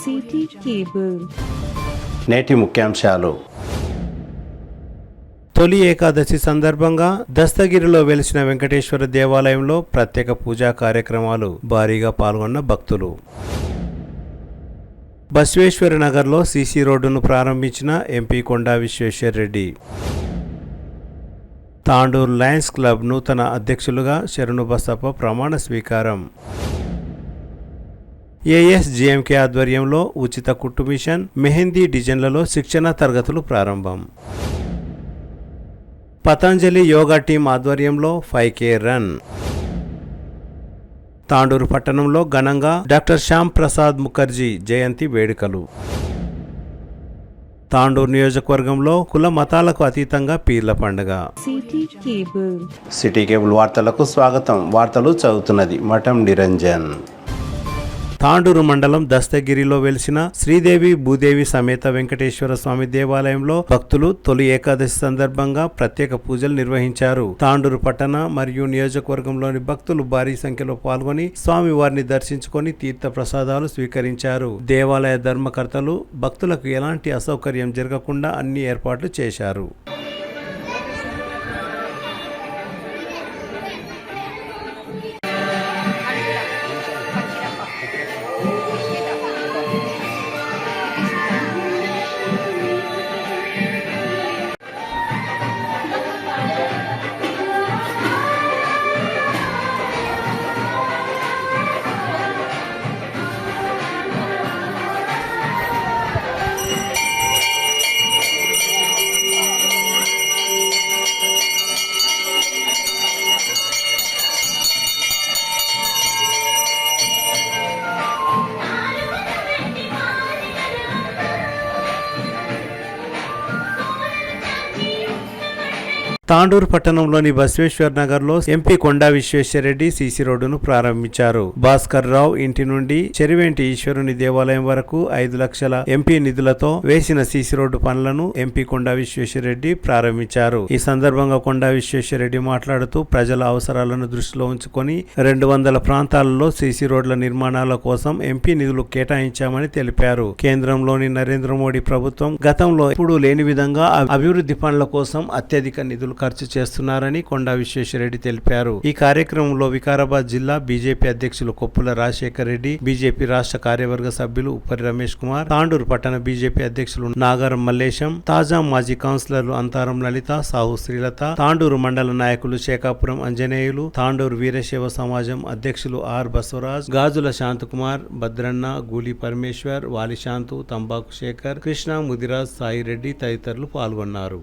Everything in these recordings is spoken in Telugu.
City cable. నేటి ముఖ్యాంశాలు. తొలి ఏకాదశి సందర్భంగా దస్తగిరిలో వెలిసిన వెంకటేశ్వర దేవాలయంలో ప్రత్యేక పూజా కార్యక్రమాలు భారీగా పాల్గొన్న భక్తులు. బసవేశ్వర నగర్లో సీసీ రోడ్డును ప్రారంభించిన ఎంపీ కొండా విశ్వేశ్వర్ రెడ్డి. తాండూరు లయన్స్ క్లబ్ నూతన అధ్యక్షులుగా శరణు బసప్ప ప్రమాణ స్వీకారం. ఏఎస్జీఎంకే ఆధ్వర్యంలో ఉచిత కుట్టు మిషన్, మెహందీ డిజైన్లలో శిక్షణ తరగతులు ప్రారంభం. పతంజలి యోగా టీం ఆధ్వర్యంలో 5K రన్. తాండూరు పట్టణంలో ఘనంగా డాక్టర్ శ్యామ్ ప్రసాద్ ముఖర్జీ జయంతి వేడుకలు. తాండూరు నియోజకవర్గంలో కుల మతాలకు అతీతంగా పీర్ల పండుగ. సిటీ కేబుల్ వార్తలకు స్వాగతం. వార్తలు చదువుతున్నది మఠం నిరంజన్. తాండూరు మండలం దస్తగిరిలో వెలిసిన శ్రీదేవి భూదేవి సమేత వెంకటేశ్వర స్వామి దేవాలయంలో భక్తులు తొలి ఏకాదశి సందర్భంగా ప్రత్యేక పూజలు నిర్వహించారు. తాండూరు పట్టణ మరియు నియోజకవర్గంలోని భక్తులు భారీ సంఖ్యలో పాల్గొని స్వామి వారిని దర్శించుకొని తీర్థ ప్రసాదాలు స్వీకరించారు. దేవాలయ ధర్మకర్తలు భక్తులకు ఎలాంటి అసౌకర్యం జరగకుండా అన్ని ఏర్పాట్లు చేశారు. తాండూరు పట్టణంలోని బసవేశ్వర్ నగర్లో ఎంపీ కొండా విశ్వేశ్వర్ రెడ్డి సీసీ రోడ్డును ప్రారంభించారు. భాస్కర్ రావు ఇంటి నుండి చెరువేంటి ఈశ్వరుని దేవాలయం వరకు 5 లక్షల ఎంపీ నిధులతో వేసిన సీసీ రోడ్డు పనులను ఎంపీ కొండా విశ్వేశ్వర్ రెడ్డి ప్రారంభించారు. ఈ సందర్భంగా కొండా విశ్వేశ్వర్ రెడ్డి మాట్లాడుతూ ప్రజల అవసరాలను దృష్టిలో ఉంచుకొని 200 ప్రాంతాలలో సీసీ రోడ్ల నిర్మాణాల కోసం ఎంపీ నిధులు కేటాయించామని తెలిపారు. కేంద్రంలోని నరేంద్ర మోడీ ప్రభుత్వం గతంలో ఎప్పుడూ లేని విధంగా అభివృద్ధి పనుల కోసం అత్యధిక నిధులు ఖర్చు చేస్తున్నారని కొండా విశ్వేశ్వరరెడ్డి తెలిపారు. ఈ కార్యక్రమంలో వికారాబాద్ జిల్లా బీజేపీ అధ్యక్షులు కొప్పుల రాజశేఖర్ రెడ్డి, బీజేపీ రాష్ట్ర కార్యవర్గ సభ్యులు ఉప్పరి రమేష్ కుమార్, తాండూరు పట్టణ బీజేపీ అధ్యక్షులు నాగారం మల్లేశం, తాజా మాజీ కౌన్సిలర్లు అంతారం లలిత, సాహు శ్రీలత, తాండూరు మండల నాయకులు శేఖాపురం అంజనేయులు, తాండూరు వీరశైవ సమాజం అధ్యక్షులు ఆర్ బసవరాజ్, గాజుల శాంతకుమార్, భద్రన్న, గూలి పరమేశ్వర్, వాలిశాంతు, తంబాకు శేఖర్, కృష్ణ, ముదిరాజ్, సాయి రెడ్డి తదితరులు పాల్గొన్నారు.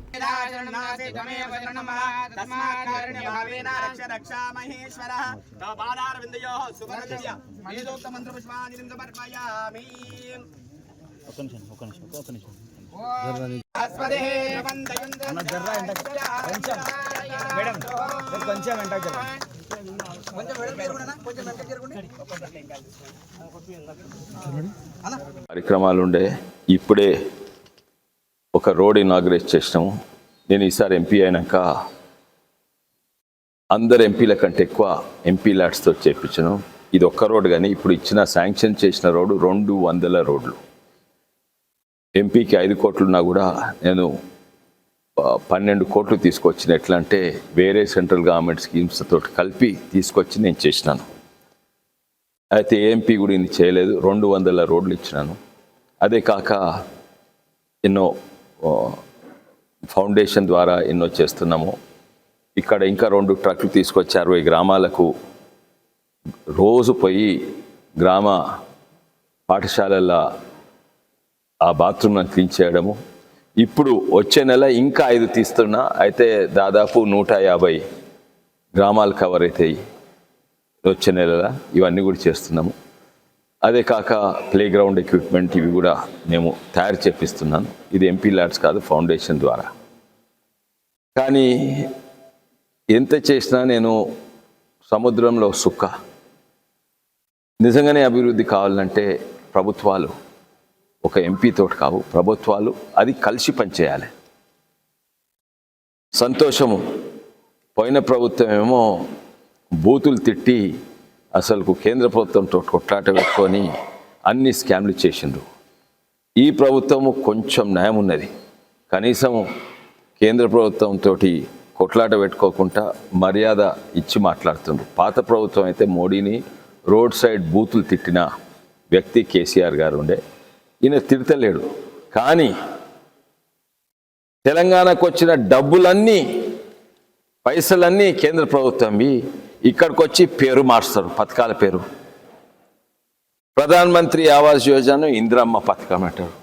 కార్యక్రమాలు ఉండే ఇప్పుడే ఒక రోడ్ ఇనాగ్రేట్ చేసినాము. నేను ఈసారి ఎంపీ అయినాక అందరు ఎంపీల కంటే ఎక్కువ ఎంపీ ల్యాడ్స్తో చేయించాను. ఇది ఒక్క రోడ్, కానీ ఇప్పుడు ఇచ్చిన శాంక్షన్ చేసిన రోడ్డు 200 రోడ్లు. ఎంపీకి 5 కోట్లున్నా కూడా నేను 12 కోట్లు తీసుకొచ్చిన. ఎట్లా అంటే వేరే సెంట్రల్ గవర్నమెంట్ స్కీమ్స్ తోటి కలిపి తీసుకొచ్చి నేను చేసినాను. అయితే ఎంపీ కూడా ఇది చేయలేదు, 200 రోడ్లు ఇచ్చినాను. అదే కాక ఎన్నో ఫౌండేషన్ ద్వారా ఎన్నో చేస్తున్నాము. ఇక్కడ ఇంకా 2 ట్రక్లు తీసుకొచ్చి 60 గ్రామాలకు రోజు పోయి గ్రామ పాఠశాలల ఆ బాత్రూమ్లను క్లీన్ చేయడము. ఇప్పుడు వచ్చే నెల ఇంకా 5 తీస్తున్నా. అయితే దాదాపు 150 గ్రామాలు కవర్ అవుతాయి వచ్చే నెల. ఇవన్నీ కూడా చేస్తున్నాము. అదే కాక ప్లే గ్రౌండ్ ఎక్విప్మెంట్ ఇవి కూడా మేము తయారు చేపిస్తున్నాను. ఇది ఎంపీ ల్యాడ్స్ కాదు, ఫౌండేషన్ ద్వారా. కానీ ఎంత చేసినా నేను సముద్రంలో సుక్క. నిజంగానే అభివృద్ధి కావాలంటే ప్రభుత్వాలు ఒక ఎంపీతో కావు, ప్రభుత్వాలు అది కలిసి పనిచేయాలి. సంతోషము, పోయిన ప్రభుత్వం ఏమో బూతులు తిట్టి అసలు కేంద్ర ప్రభుత్వంతో కొట్లాట పెట్టుకొని అన్ని స్కామ్లు చేసిండ్రు. ఈ ప్రభుత్వము కొంచెం న్యాయం ఉన్నది, కనీసం కేంద్ర ప్రభుత్వంతో కొట్లాట పెట్టుకోకుండా మర్యాద ఇచ్చి మాట్లాడుతుండ్రు. పాత ప్రభుత్వం అయితే మోడీని రోడ్ సైడ్ బూతులు తిట్టిన వ్యక్తి కేసీఆర్ గారు ఉండే, ఈయన తిడతలేడు. కానీ తెలంగాణకు వచ్చిన డబ్బులన్నీ పైసలన్నీ కేంద్ర ప్రభుత్వంవి ఇక్కడికి వచ్చి పేరు మార్స్తారు, పథకాల పేరు. ప్రధాన మంత్రి ఆవాస్ యోజన ఇందిరమ్మ పథకం అంటారు.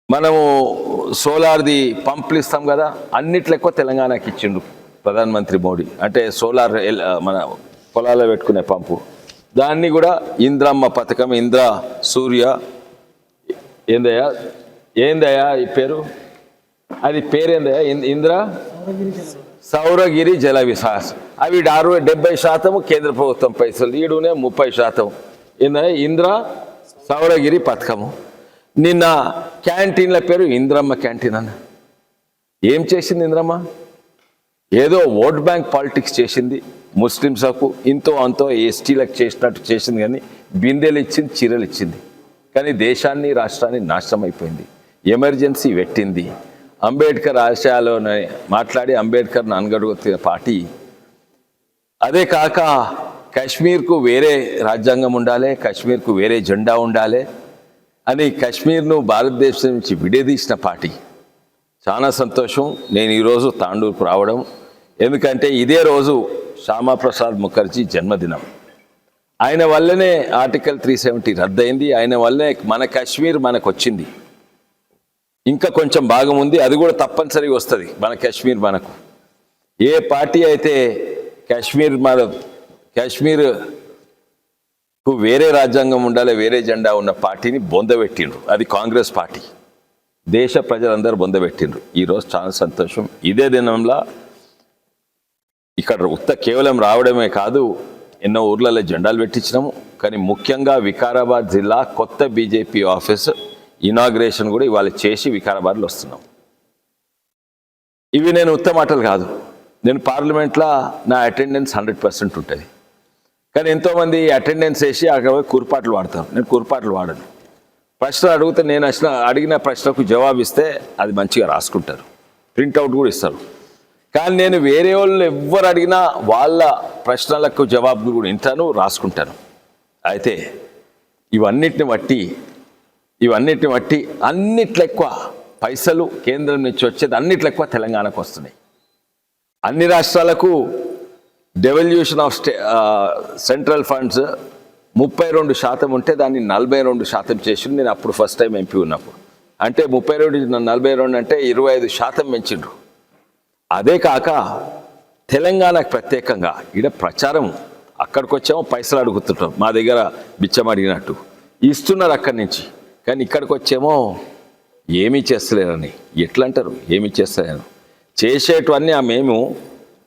మనము సోలార్ది పంపులు ఇస్తాం కదా, అన్నిట్లో ఎక్కువ తెలంగాణకి ఇచ్చిండు ప్రధానమంత్రి మోడీ. అంటే సోలార్ మన పొలాల్లో పెట్టుకునే పంపు, దాన్ని కూడా ఇందిరమ్మ పథకం, ఇంద్ర సూర్య ఏందయ్యా ఈ పేరు, అది పేరేందయ్యా, ఇంద్ర సౌరగిరి జల వికాస్. అవి 70% కేంద్ర ప్రభుత్వం పైసలు, ఈడునే 30%. ఇంద్ర సౌరగిరి పథకము. నిన్న క్యాంటీన్ల పేరు ఇంద్రమ్మ క్యాంటీన్ అన్న. ఏం చేసింది ఇంద్రమ్మ? ఏదో ఓట్ బ్యాంక్ పాలిటిక్స్ చేసింది, ముస్లిమ్స్కు ఇంతో అంతో ఎస్టీలకు చేసినట్టు చేసింది. కానీ బిందెలు ఇచ్చింది, చీరలు ఇచ్చింది. కానీ దేశాన్ని రాష్ట్రాన్ని నాశనం అయిపోయింది. ఎమర్జెన్సీ పెట్టింది. అంబేద్కర్ ఆశయాల్లోనే మాట్లాడి అంబేద్కర్ను అనగడుగుతున్న పార్టీ. అదే కాక కాశ్మీర్కు వేరే రాజ్యాంగం ఉండాలి, కాశ్మీర్కు వేరే జెండా ఉండాలి అని కాశ్మీర్ను భారతదేశం నుంచి విడదీసిన పార్టీ. చాలా సంతోషం నేను ఈరోజు తాండూరుకు రావడం. ఎందుకంటే ఇదే రోజు శ్యామాప్రసాద్ ముఖర్జీ జన్మదినం. ఆయన వల్లనే ఆర్టికల్ 370 రద్దయింది. ఆయన వల్లనే మన కాశ్మీర్ మనకు వచ్చింది. ఇంకా కొంచెం భాగం ఉంది, అది కూడా తప్పనిసరిగా వస్తుంది మన కాశ్మీర్ మనకు. ఏ పార్టీ అయితే కాశ్మీర్కు వేరే రాజ్యాంగం ఉండాలి, వేరే జెండా ఉన్న పార్టీని బొందబెట్టిండ్రు, అది కాంగ్రెస్ పార్టీ. దేశ ప్రజలందరూ బొందబెట్టిండ్రు. ఈరోజు చాలా సంతోషం. ఇదే దినంలో ఇక్కడ కేవలం రావడమే కాదు, ఎన్నో ఊర్లలో జెండాలు పెట్టించినాము. కానీ ముఖ్యంగా వికారాబాద్ జిల్లా కొత్త బీజేపీ ఆఫీస్ ఇనాగ్రేషన్ కూడా ఇవాళ చేసి వికారాబాద్లో వస్తున్నాం. ఇవి నేను ఉత్త మాటలు కాదు. నేను పార్లమెంట్లో నా అటెండెన్స్ 100% ఉంటుంది. కానీ ఎంతోమంది అటెండెన్స్ వేసి అక్కడ కుర్పాట్లు వాడతారు. నేను కుర్పాట్లు వాడను. ప్రశ్న అడిగితే నేను అడిగిన ప్రశ్నకు జవాబు ఇస్తే అది మంచిగా రాసుకుంటారు, ప్రింట్అవుట్ కూడా ఇస్తారు. కానీ నేను వేరే వాళ్ళు ఎవ్వరు అడిగినా వాళ్ళ ప్రశ్నలకు జవాబులు కూడా వింటాను, రాసుకుంటాను. అయితే ఇవన్నిటిని బట్టి అన్నిట్లో ఎక్కువ పైసలు కేంద్రం నుంచి వచ్చేది అన్నిట్లో ఎక్కువ తెలంగాణకు వస్తున్నాయి. అన్ని రాష్ట్రాలకు డెవల్యూషన్ ఆఫ్ సెంట్రల్ ఫండ్స్ 32% ఉంటే దాన్ని 42% చేసి నేను అప్పుడు ఫస్ట్ టైం ఎంపీ ఉన్నప్పుడు. అంటే 32-42 అంటే 25% పెంచిండ్రు. అదే కాక తెలంగాణకు ప్రత్యేకంగా ఈడ ప్రచారం, అక్కడికి వచ్చామో పైసలు అడుగుతుంటాం, మా దగ్గర బిచ్చం అడిగినట్టు ఇస్తున్నారు అక్కడి నుంచి. కానీ ఇక్కడికి వచ్చేమో ఏమీ చేస్తలేరని. ఎట్లా అంటారు ఏమీ చేస్తలేరు? చేసేటివన్నీ మేము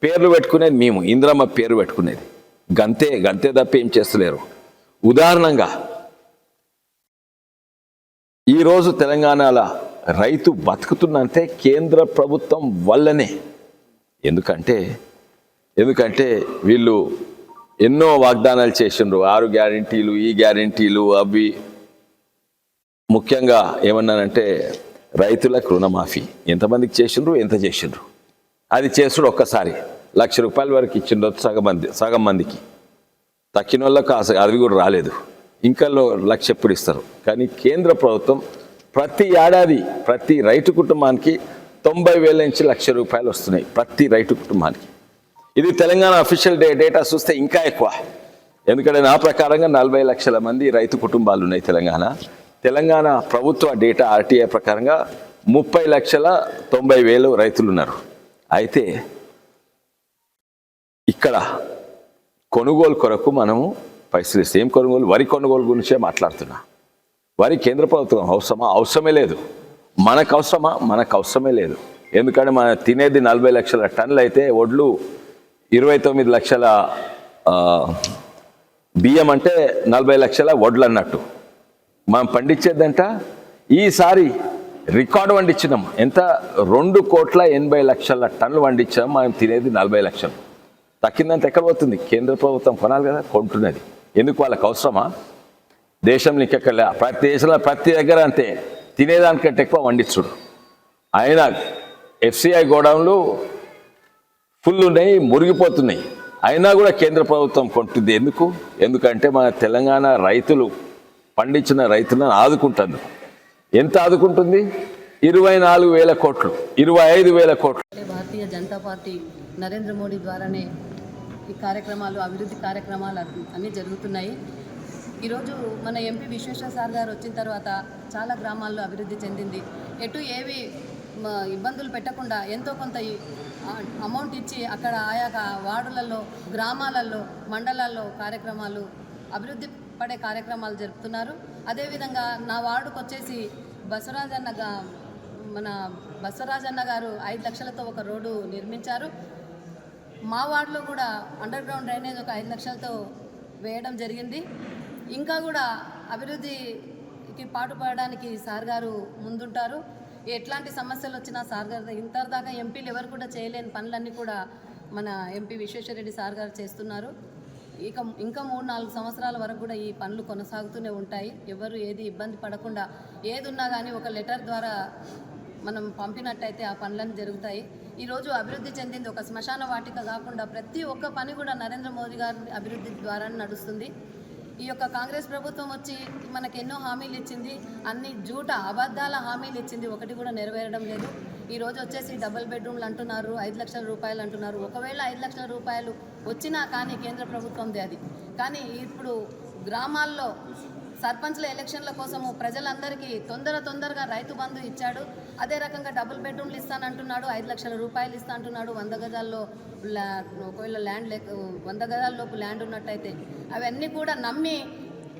పేర్లు పెట్టుకునేది, మేము ఇందిరమ్మ పేరు పెట్టుకునేది, గంతే తప్ప ఏం చేస్తలేరు. ఉదాహరణంగా ఈరోజు తెలంగాణలో రైతు బతుకుతున్నంతే కేంద్ర ప్రభుత్వం వల్లనే. ఎందుకంటే వీళ్ళు ఎన్నో వాగ్దానాలు చేసిండ్రు, 6 గ్యారెంటీలు, ఈ గ్యారెంటీలు, అవి. ముఖ్యంగా ఏమన్నానంటే రైతులకు రుణమాఫీ ఎంతమందికి చేసిండ్రు, ఎంత చేసిండ్రు? అది చేసుడు ఒక్కసారి ₹1,00,000 వరకు ఇచ్చిండ్రు సగం మందికి. తక్కిన వాళ్ళకు అవి కూడా రాలేదు. ఇంకా 1,00,000 ఎప్పుడు ఇస్తారు? కానీ కేంద్ర ప్రభుత్వం ప్రతి ఏడాది ప్రతి రైతు కుటుంబానికి 90,000 నుంచి ₹1,00,000 వస్తున్నాయి ప్రతి రైతు కుటుంబానికి. ఇది తెలంగాణ అఫీషియల్ డేటా చూస్తే ఇంకా ఎక్కువ. ఎందుకంటే నా ప్రకారంగా 40 లక్షల మంది రైతు కుటుంబాలు ఉన్నాయి తెలంగాణ ప్రభుత్వ డేటా ఆర్టీఐ ప్రకారంగా 30,90,000 రైతులు ఉన్నారు. అయితే ఇక్కడ కొనుగోలు కొరకు మనము పైసలు ఇస్తే ఏం కొనుగోలు? వరి కొనుగోలు గురించే మాట్లాడుతున్నా. వరి కేంద్ర ప్రభుత్వం అవసరమే లేదు. మనకు అవసరమే లేదు. ఎందుకంటే మనం తినేది 40 లక్షల టన్నులు అయితే వడ్లు 29 లక్షల బియ్యం అంటే 40 లక్షల వడ్లు అన్నట్టు. మనం పండించేదంట ఈసారి రికార్డు పండించినాం. ఎంత? 2,80,00,000 టన్నులు పండించాం. మనం తినేది 40 లక్షలు. తక్కిందంత ఎక్కడ పోతుంది? కేంద్ర ప్రభుత్వం కొనాలి కదా, కొంటున్నది. ఎందుకు? వాళ్ళకి అవసరమా? దేశంలో ఇంకెక్కడ ప్రతి దేశంలో ప్రతి దగ్గర అంతే, తినేదానికంటే ఎక్కువ వండించుడు. అయినా FCI గోడౌన్లు ఫుల్ ఉన్నాయి, మురిగిపోతున్నాయి. అయినా కూడా కేంద్ర ప్రభుత్వం కొంటుంది. ఎందుకంటే మన తెలంగాణ రైతులు పండించిన రైతులను ఆదుకుంటుంది. ఎంత ఆదుకుంటుంది? 24,000 కోట్లు, 25,000 కోట్లు. భారతీయ జనతా పార్టీ నరేంద్ర మోడీ ద్వారానే ఈ కార్యక్రమాలు, అభివృద్ధి కార్యక్రమాలు అన్నీ జరుగుతున్నాయి. ఈరోజు మన ఎంపీ విశ్వేశ్వర సార్ గారు వచ్చిన తర్వాత చాలా గ్రామాల్లో అభివృద్ధి చెందింది. ఎటు ఏవి ఇబ్బందులు పెట్టకుండా ఎంతో కొంత అమౌంట్ ఇచ్చి అక్కడ ఆయా వార్డులలో, గ్రామాలలో, మండలాల్లో కార్యక్రమాలు, అభివృద్ధి పడే కార్యక్రమాలు జరుపుతున్నారు. అదేవిధంగా నా వార్డుకు వచ్చేసి మన బసవరాజన్న గారు 5 లక్షలతో ఒక రోడ్డు నిర్మించారు. మా వార్డులో కూడా అండర్ గ్రౌండ్ డ్రైనేజ్ ఒక 5 లక్షలతో వేయడం జరిగింది. ఇంకా కూడా అభివృద్ధికి పాటుపడడానికి సార్ గారు ముందుంటారు. ఎట్లాంటి సమస్యలు వచ్చినా సార్ గారు, ఇంతదాకా ఎంపీలు ఎవరు కూడా చేయలేని పనులన్నీ కూడా మన ఎంపీ విశ్వేశ్వరరెడ్డి సార్ గారు చేస్తున్నారు. ఇంకా 3-4 సంవత్సరాల వరకు కూడా ఈ పనులు కొనసాగుతూనే ఉంటాయి. ఎవరు ఏది ఇబ్బంది పడకుండా, ఏది ఉన్నా కానీ ఒక లెటర్ ద్వారా మనం పంపినట్టయితే ఆ పనులన్నీ జరుగుతాయి. ఈరోజు అభివృద్ధి చెందింది ఒక శ్మశాన వాటిక కాకుండా ప్రతి ఒక్క పని కూడా నరేంద్ర మోదీ గారి అభివృద్ధి ద్వారా నడుస్తుంది. ఈ యొక్క కాంగ్రెస్ ప్రభుత్వం వచ్చి మనకు ఎన్నో హామీలు ఇచ్చింది, అన్ని అబద్ధాల హామీలు ఇచ్చింది, ఒకటి కూడా నెరవేరడం లేదు. ఈరోజు వచ్చేసి డబుల్ బెడ్రూమ్లు అంటున్నారు, 5 లక్షల రూపాయలు అంటున్నారు. ఒకవేళ 5 లక్షల రూపాయలు వచ్చినా కానీ కేంద్ర ప్రభుత్వందే అది. కానీ ఇప్పుడు గ్రామాల్లో సర్పంచ్ల ఎలక్షన్ల కోసము ప్రజలందరికీ తొందరగా రైతు బంధు ఇచ్చాడు. అదే రకంగా డబుల్ బెడ్రూమ్లు ఇస్తానంటున్నాడు, 5 లక్షల రూపాయలు ఇస్తా అంటున్నాడు. 100 గజాల్లో ఒకవేళ 100 గజాల లోపు ల్యాండ్ ఉన్నట్టయితే అవన్నీ కూడా నమ్మి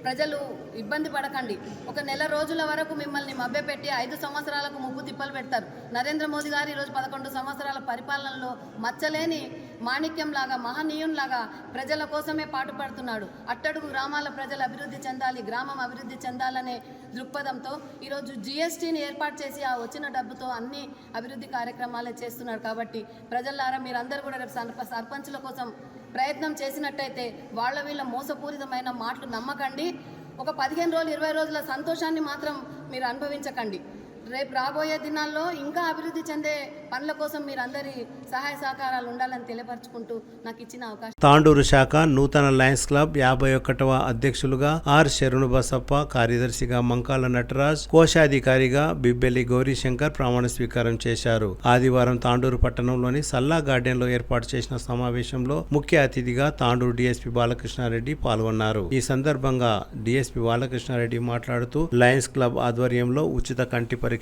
ప్రజలు ఇబ్బంది పడకండి. ఒక నెల రోజుల వరకు మిమ్మల్ని మభ్యపెట్టి 5 సంవత్సరాలకు ముప్పు తిప్పలు పెడతారు. నరేంద్ర మోదీ గారు ఈరోజు 11 సంవత్సరాల పరిపాలనలో మచ్చలేని మాణిక్యంలాగా, మహనీయునిలాగా ప్రజల కోసమే పాటుపడుతున్నాడు. అట్టడుగు గ్రామాల ప్రజలు అభివృద్ధి చెందాలి, గ్రామం అభివృద్ధి చెందాలనే దృక్పథంతో ఈరోజు GSTని ఏర్పాటు చేసి ఆ వచ్చిన డబ్బుతో అన్ని అభివృద్ధి కార్యక్రమాలే చేస్తున్నాడు. కాబట్టి ప్రజలారా మీరందరూ కూడా రేపు సర్పంచుల కోసం ప్రయత్నం చేసినట్టయితే వీళ్ళ మోసపూరితమైన మాటలు నమ్మకండి. ఒక 15 రోజులు 20 రోజుల సంతోషాన్ని మాత్రం మీరు అనుభవించకండి. రేపు రాబోయే దినాల్లో ఇంకా అభివృద్ధి చెందే పనుల కోసం మీరందరి సహాయ సహకారాలు ఉండాలని తెలియపరచుకుంటూ నాకు ఇచ్చిన అవకాశం. తాండూరు శాఖ నూతన లయన్స్ క్లబ్ 51వ అధ్యక్షులుగా ఆర్ శరణు బసప్ప, కార్యదర్శిగా మంకాల నటరాజ్, కోశాధికారిగా బిబ్బెలి గౌరీశంకర్ ప్రమాణ స్వీకారం చేశారు. ఆదివారం తాండూరు పట్టణంలోని సల్లా గార్డెన్ లో ఏర్పాటు చేసిన సమావేశంలో ముఖ్య అతిథిగా తాండూరు DSP బాలకృష్ణారెడ్డి పాల్గొన్నారు. ఈ సందర్భంగా DSP బాలకృష్ణారెడ్డి మాట్లాడుతూ లయన్స్ క్లబ్ ఆధ్వర్యంలో ఉచిత కంటి పరీక్షలు,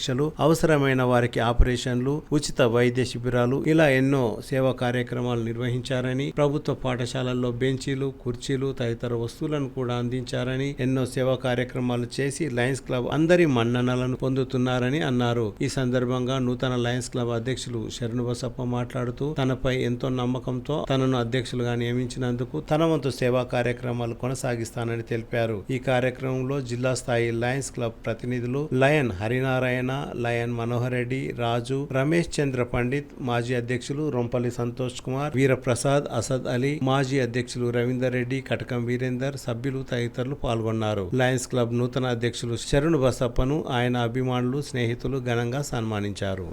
అవసరమైన వారికి ఆపరేషన్లు, ఉచిత వైద్య శిబిరాలు ఇలా ఎన్నో సేవా కార్యక్రమాలు నిర్వహించారని, ప్రభుత్వ పాఠశాలల్లో బెంచీలు, కుర్చీలు తదితర వస్తువులను కూడా అందించారని, ఎన్నో సేవా కార్యక్రమాలు చేసి లయన్స్ క్లబ్ అందరి మన్ననలను పొందుతున్నారని అన్నారు. ఈ సందర్భంగా నూతన లయన్స్ క్లబ్ అధ్యక్షులు శరణు బసప్ప మాట్లాడుతూ తనపై ఎంతో నమ్మకంతో తనను అధ్యక్షులుగా నియమించినందుకు తన వంతు సేవా కార్యక్రమాలు కొనసాగిస్తానని తెలిపారు. ఈ కార్యక్రమంలో జిల్లా స్థాయి లయన్స్ క్లబ్ ప్రతినిధులు లయన్ హరినారాయణ, లయన్ మనోహర్ రెడ్డి, రాజు, రమేష్ చంద్ర పండిత్, మాజీ అధ్యక్షులు రొంపల్లి సంతోష్ కుమార్, వీరప్రసాద్, అసద్ అలీ, మాజీ అధ్యక్షులు రవీందర్ రెడ్డి, కటకం వీరేందర్, సభ్యులు తదితరులు పాల్గొన్నారు. లయన్స్ క్లబ్ నూతన అధ్యక్షులు శరణు బసప్పను ఆయన అభిమానులు, స్నేహితులు ఘనంగా సన్మానించారు.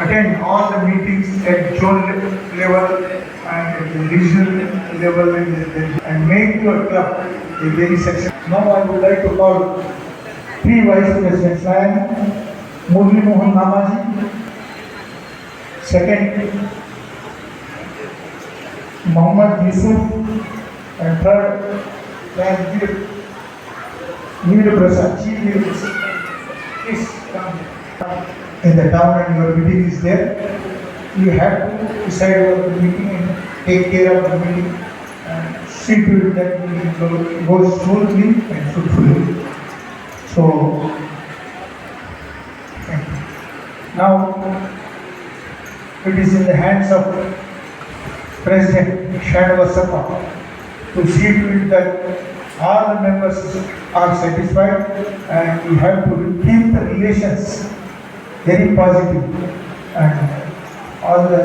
Attend all the meetings at zone level and at the regional level and make your club a very successful. Now I would like to call 3 Vice Presidents. Murli Mohan Namaji, second Muhammad Yusuf, and third Veer Prasad. Please come in the town and your meeting is there. You have to decide about the meeting and take care of the meeting and see to it that meeting goes smoothly and fruitfully. So, thank you. Now, it is in the hands of President Shanu Bosappa to see to it that all the members are satisfied, and we have to keep the relations very positive, and all the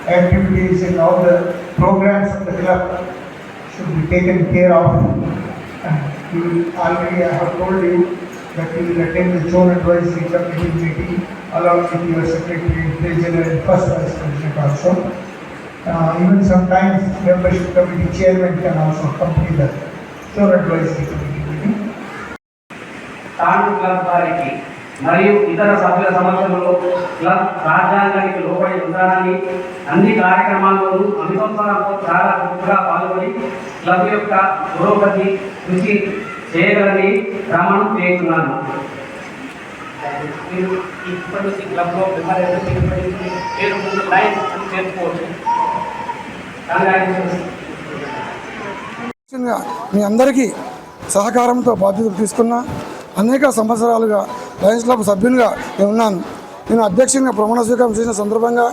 activities and all the programs of the club should be taken care of. And we will already, I have told you that we will attend the zone advisory committee meeting along with your secretary, treasurer and first vice president also. Even sometimes membership committee chairman can also accompany the zone advisory committee meeting. తాను క్లబ్ వారికి మరియు ఇతర సభ్యుల సమక్షంలో క్లబ్ రాజ్యాంగానికి లోబడి ఉండాలని అన్ని కార్యక్రమాల్లోనూ అమితోత్సాహంతో చాలా చురుకుగా పాల్గొని క్లబ్ యొక్క పురోగతి కృషి చేయగలని ప్రమాణం చేస్తున్నాను. ఇప్పటి నుంచి క్లబ్లో పేరు ముందు లైన్ అని చేరుకోవచ్చు. మీ అందరికీ సహకారంతో బాధ్యతలు తీసుకున్న అనేక సంవత్సరాలుగా లయన్స్ క్లబ్ సభ్యునిగా నేను ఉన్నాను. నేను అధ్యక్షునిగా ప్రమాణ స్వీకారం చేసిన సందర్భంగా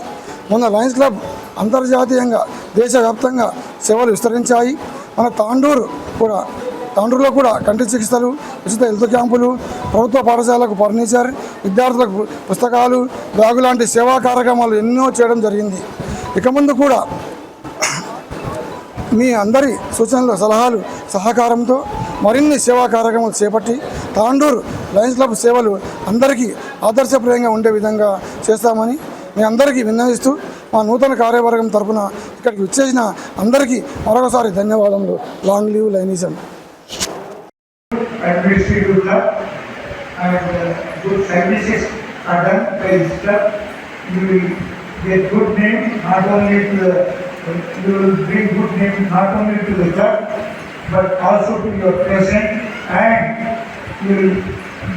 మొన్న లయన్స్ క్లబ్ అంతర్జాతీయంగా దేశవ్యాప్తంగా సేవలు విస్తరించాయి. మన తాండూరులో కూడా కంటి చికిత్సలు, ఉచిత హెల్త్ క్యాంపులు, ప్రభుత్వ పాఠశాలకు ఫర్నిచర్, విద్యార్థులకు పుస్తకాలు, బ్యాగు లాంటి సేవా కార్యక్రమాలు ఎన్నో చేయడం జరిగింది. ఇక ముందు కూడా మీ అందరి సూచనలు, సలహాలు, సహకారంతో మరిన్ని సేవా కార్యక్రమాలు చేపట్టి తాండూరు లయన్స్ క్లబ్ సేవలు అందరికీ ఆదర్శప్రాయంగా ఉండే విధంగా చేస్తామని మీ అందరికీ విన్నవిస్తూ మా నూతన కార్యవర్గం తరఫున ఇక్కడికి వచ్చేసిన అందరికీ మరొకసారి ధన్యవాదములు. Long leave లైనిజం. Administrative club and good services are done by this club. You will get good name not only to the, you will bring good name not only to the club but also to your president, and you will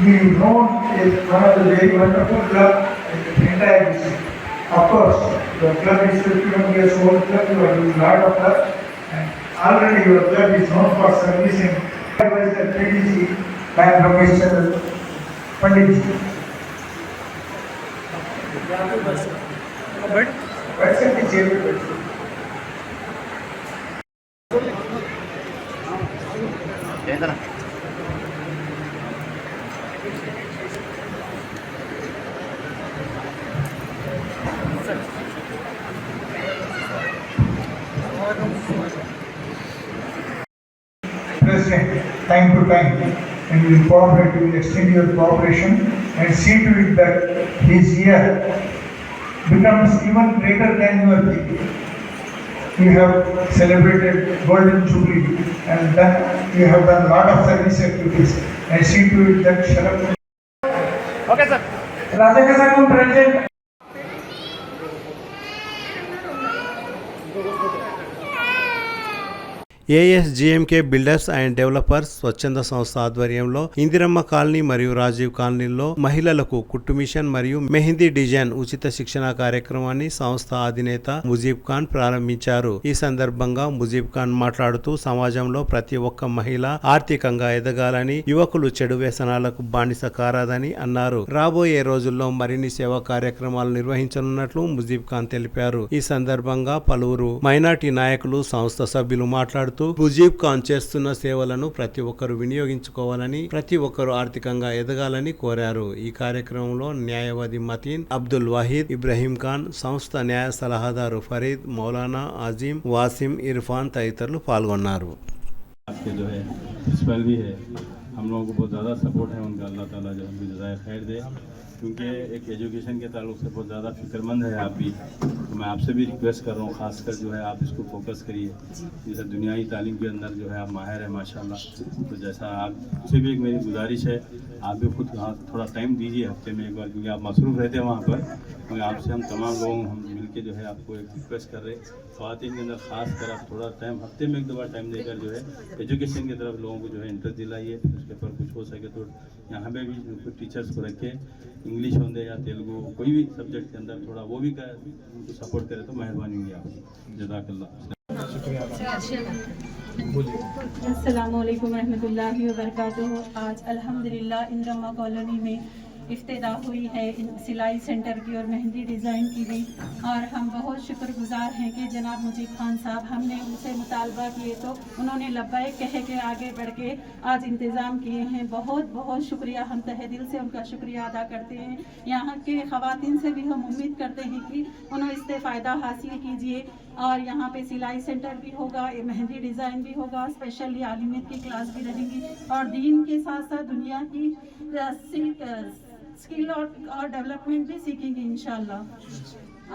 be known as one of the very wonderful club in the entire district. Of course, your club is 51 years old club, you are doing a lot of work, and already your club is known for service in the PDC and Professor Pandit ji. President, time to time, and you will cooperate, you will extend your cooperation and see to it that his year becomes even greater than your peak. You have celebrated Golden Jubilee and then you have done a lot of service activities, and see to it that Sharaf. Okay, sir. Radhakasakam President. ASGMK builders and developers స్వచ్ఛంద సంస్థ ఆధ్వర్యంలో ఇందిరమ్మ కాలనీ మరియు రాజీవ్ కాలనీలో మహిళలకు కుట్టు మిషన్ మరియు మెహందీ డిజైన్ ఉచిత శిక్షణ కార్యక్రమాన్ని సంస్థ అధినేత ముజీబ్ ఖాన్ ప్రారంభించారు. ఈ సందర్భంగా ముజీబ్ ఖాన్ మాట్లాడుతూ సమాజంలో ప్రతి ఒక్క మహిళ ఆర్థికంగా ఎదగాలని, యువకులు చెడు వ్యసనాలకు బానిస కారాదని అన్నారు. రాబోయే రోజుల్లో మరిన్ని సేవా కార్యక్రమాలు నిర్వహించనున్నట్లు ముజీబ్ ఖాన్ తెలిపారు. ఈ సందర్భంగా పలువురు మైనార్టీ నాయకులు, సంస్థ సభ్యులు మాట్లాడుతూ ముజీబ్ ఖాన్ చేస్తున్న సేవలను ప్రతి ఒక్కరు వినియోగించుకోవాలని, ప్రతి ఒక్కరు ఆర్థికంగా ఎదగాలని కోరారు. ఈ కార్యక్రమంలో న్యాయవాది మతీన్, అబ్దుల్ వాహిద్, ఇబ్రహీం ఖాన్, సంస్థ న్యాయ సలహాదారు ఫరీద్, మౌలానా ఆజిమ్, వాసిం, ఇర్ఫాన్ తదితరులు పాల్గొన్నారు. हम लोगों को बहुत ज़्यादा सपोर्ट है उनका, अल्लाह ताला जो उनको जज़ाए खैर दे, क्योंकि एक एजुकेशन के ताल्लुक से बहुत ज़्यादा फिक्रमंद है आप भी। तो मैं आपसे भी रिक्वेस्ट कर रहा हूँ, ख़ासकर जो है आप इसको फोकस करिए। जैसे दुनियाई तालीम के अंदर जो है आप माहिर है माशाल्लाह, तो जैसा आपसे भी एक मेरी गुजारिश है, आप भी खुद थोड़ा टाइम दीजिए हफ्ते में एक बार, क्योंकि आप मसरूफ़ रहते हैं वहाँ पर। मगर आपसे हम तमाम लोग हम मिल के जो है आपको एक रिक्वेस्ट कर रहे हैं, ख़वातीन के अंदर ख़ास कर आप थोड़ा टाइम हफ्ते में एक दो बार टाइम देकर जो है एजुकेशन की तरफ लोगों को जो है इंटरेस्ट दिलाइए। उसके ऊपर कुछ हो सके तो यहाँ पे भी कुछ टीचर्स को रखे, इंग्लिश होंगे या तेलुगु कोई भी सब्जेक्ट के अंदर थोड़ा वो भी उनको सपोर्ट करे तो मेहरबानी होगी आपकी। जज़ाकल्लाह। अस्सलामुअलैकुम रहमतुल्लाहि व बरकातुहू। आज अल्हम्दुलिल्लाह इंदिरम्मा कॉलोनी में इफ्तिदा हुई है सिलाई सेंटर की और मेहंदी डिज़ाइन की भी। और हम बहुत शुक्रगुजार हैं कि जनाब मुजीब खान साहब, हमने उनसे मुतालबा किए तो उन्होंने लब्बैक कह के आगे बढ़ के आज इंतज़ाम किए हैं। बहुत बहुत शुक्रिया, हम तहे दिल से उनका शुक्रिया अदा करते हैं। यहाँ के ख़वातीन से भी हम उम्मीद करते हैं कि उन्होंने इससे फ़ायदा हासिल कीजिए। और यहाँ पे सिलाई सेंटर भी होगा, ये मेहंदी डिज़ाइन भी होगा, स्पेशली आलिमियत की क्लास भी रहेंगी और दीन के साथ साथ दुनिया की स्किल और डेवलपमेंट भी सीखेंगे इंशाल्लाह।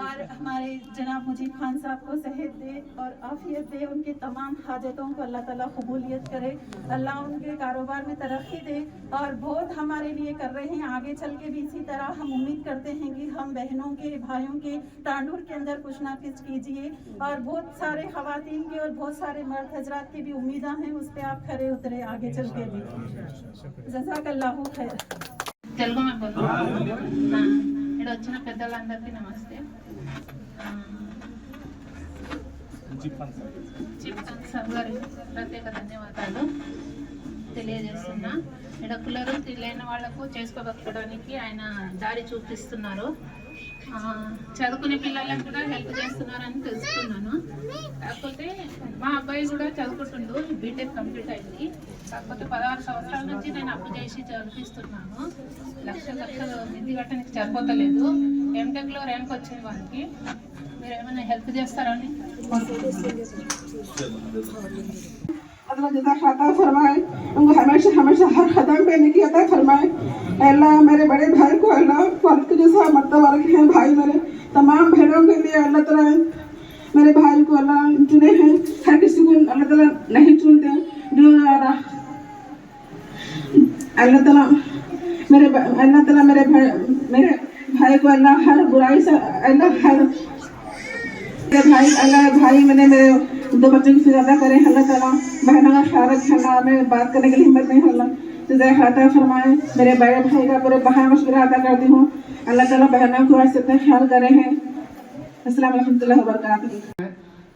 और हमारे जनाब मुजीब खान साहब को सेहत दे और आफियत दे, उनके तमाम हाजतों को अल्लाह ताला कबूलियत करे, अल्लाह उनके कारोबार में तरक्की दे। और बहुत हमारे लिए कर रहे हैं, आगे चल के भी इसी तरह हम उम्मीद करते हैं कि हम बहनों के भाइयों के तांडूर के अंदर कुछ ना कुछ कीजिए। और बहुत सारे खवातीन के और बहुत सारे मर्द हजरात की भी उम्मीदें हैं, उस पर आप खरे उतरे आगे चल के भी। जज़ाकल्लाहु खैर। తెలుగు में बोलो। ఇక్కడ వచ్చిన పెద్దలందరికీ నమస్తే। చీఫ్ సార్ గారి ప్రత్యేక ధన్యవాదాలు తెలియజేస్తున్నా। ఇక్కడ కులరు లేని వాళ్లకు చేసుకోబెట్టడానికి ఆయన దారి చూపిస్తున్నారు, చదువుకునే పిల్లలకు కూడా హెల్ప్ చేస్తున్నారని తెలుసుకున్నాను। కాకపోతే మా అబ్బాయి కూడా చదువుకుంటుండు, బీటెక్ కంప్లీట్ అయింది। కాకపోతే 16 సంవత్సరాల నుంచి నేను అప్పు చేసి చదివిస్తున్నాను, లక్షలు నిధి కట్టడానికి సరిపోతలేదు। ఎంటెక్లో ర్యాంక్ వచ్చింది వానికి, మీరు ఏమైనా హెల్ప్ చేస్తారని अल्लाह जज़ा खाता फरमाए, उनको हमेशा हमेशा हर कदम पे नेकी अता फरमाए। अल्लाह मेरे बड़े भाई को अल्लाह फर्क के जैसा मर्तबा रखे। भाई मेरे तमाम बहनों के लिए अल्लाह ताला मेरे भाई को अल्लाह चुने हैं, हर किसी को अल्लाह ताला नहीं चुनते। जो अल्लाह ताला मेरे भाई को अल्लाह हर बुराई से अल्लाह भाई मैंने मेरे 2 बच्चों की फिज़ा करे। अल्लाह ताला बहनों का ख्याल रखे, हमें बात करने के लिए हिम्मत नहीं। अल्लाह जज़ा खाता फरमाए। मेरे बड़े भाई का पूरे बहन में शुक्रिया अदा करती हूँ। अल्लाह ताला बहनों को ऐसे इतना ख्याल करे हैं। अस्सलाम वालेकुम रहमतुल्लाहि व बरकातुहू।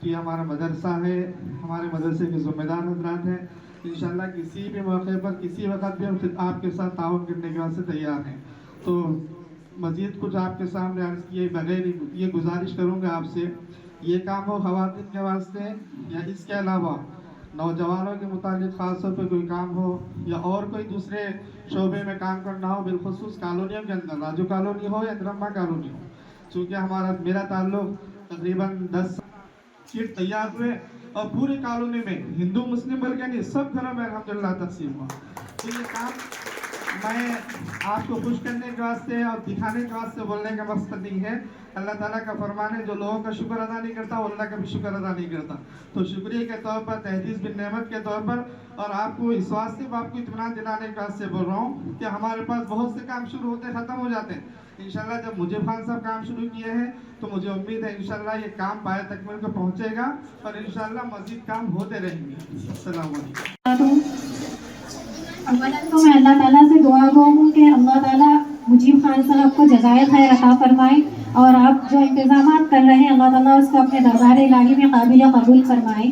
कि हमारा मदरसा है, हमारे मदरसे के ज़िम्मेदार हज़रात हैं। इंशाल्लाह किसी भी मौके पर किसी वक्त भी हम आपके साथ ताउन करने के वास्ते तैयार हैं। तो मज़ीद कुछ आपके सामने अर्ज़ किए बगैर ये गुजारिश करूँगा आपसे, ये काम हो ख़वातीन के वास्ते या इसके अलावा नौजवानों के मुतालिक ख़ास तौर पर कोई काम हो या और कोई दूसरे शोबे में काम करना हो, बिलखुसूस कॉलोनियों के अंदर, राजू कॉलोनी हो या द्रम्मा कॉलोनी हो, चूँकि मेरा ताल्लुक़ तकरीबन 10 किट तैयार हुए और पूरी कॉलोनी में हिंदू मुस्लिम बल्कि नहीं सब घरों में अल्हम्दुलिल्लाह तकसीम हुआ। तो ये काम मैं आपको खुश करने के वास्ते और दिखाने के वास्ते बोलने का मकसद नहीं है। अल्लाह ताला का फरमान है, जो लोगों का शुक्र अदा नहीं करता वो अल्लाह का भी शुक्र अदा नहीं करता। तो शुक्रिया के तौर पर, तहदीस बिन नेमत के तौर पर, और आपको इस वास्ते आपको इत्मीनान दिलाने के वास्ते बोल रहा हूँ कि हमारे पास बहुत से काम शुरू होते ख़त्म हो जाते हैं। इंशाल्लाह जब मुजीब खान साहब काम शुरू किए हैं तो मुझे उम्मीद है इंशाल्लाह ये काम पाए तकमील को पहुँचेगा और इंशाल्लाह मज़ीद काम होते रहेंगे। अस्सलाम वालेकुम। अव्वलन तो मैं अल्लाह ताला से दुआ गो हूँ कि अल्लाह ताला मुजीब खान साहब को जज़ाए खैर अता फरमाए और आप जो इंतज़ामात कर रहे हैं अल्लाह ताला उसको अपने दरबार इलाही में काबिल कबूल फरमाए।